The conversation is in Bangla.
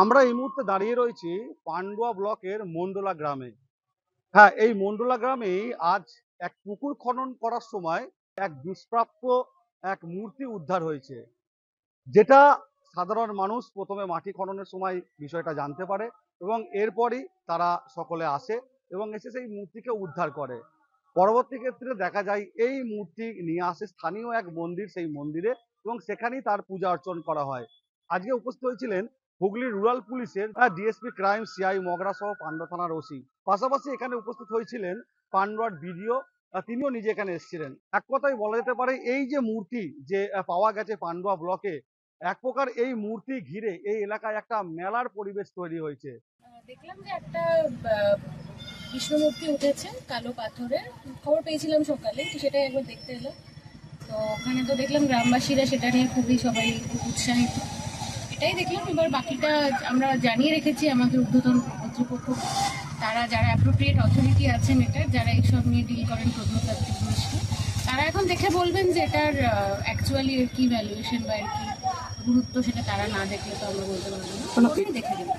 আমরা এই মুহূর্তে দাঁড়িয়ে রয়েছি পান্ডুয়া ব্লকের মন্ডলা গ্রামে। হ্যাঁ, এই মন্ডলা গ্রামেই আজ এক পুকুর খনন করার সময় এক দুষ্প্রাপ্য এক মূর্তি উদ্ধার হয়েছে। যেটা সাধারণ মানুষ প্রথমে মাটি খননের সময় বিষয়টা জানতে পারে এবং এরপরই তারা সকলে আসে এবং এসে সেই মূর্তিকে উদ্ধার করে। পরবর্তী ক্ষেত্রে দেখা যায় এই মূর্তি নিয়ে আসে স্থানীয় এক মন্দির, সেই মন্দিরে, এবং সেখানেই তার পূজা অর্চন করা হয়। আজকে উপস্থিত হয়েছিলেন হুগলি রুরাল পুলিশের ডিএসপি ক্রাইম সিআই মগরা সহ পান্ডুয়া থানার ওসি। পাশাপাশি এখানে উপস্থিত হয়েছিলেন পান্ডুয়ার বিডিও, তিনিও নিজে এখানে এসেছিলেন। এক কথায় বলা যেতে পারে এই যে মূর্তি যে পাওয়া গেছে পান্ডুয়া ব্লকে, এক প্রকার এই মূর্তি ঘিরে এই এলাকায় একটা মেলার পরিবেশ তৈরি হয়েছে। দেখলাম যে একটা কৃষ্ণ মূর্তি উঠেছে কালো পাথরের, খবর পেয়েছিলাম সকালে, তো সেটাই একবার দেখতে এলাম। তো ওখানে তো দেখলাম গ্রামবাসীরা সেটা নিয়ে খুবই সবাই খুব উৎসাহিত, এটাই দেখলাম। এবার বাকিটা আমরা জানিয়ে রেখেছি আমাদের ঊর্ধ্বতন কর্তৃপক্ষ, তারা যারা অ্যাপ্রোপ্রিয়েট অথরিটি আছেন এটার, যারা এইসব নিয়ে ডিল করেন প্রত্নতাত্ত্বিক জিনিসটা, তারা এখন দেখে বলবেন যে এটার অ্যাকচুয়ালি এর কি ভ্যালুয়েশন বা এর কি গুরুত্ব, সেটা তারা না দেখলে তো আমরা বলতে পারবো না, দেখে দেবেন।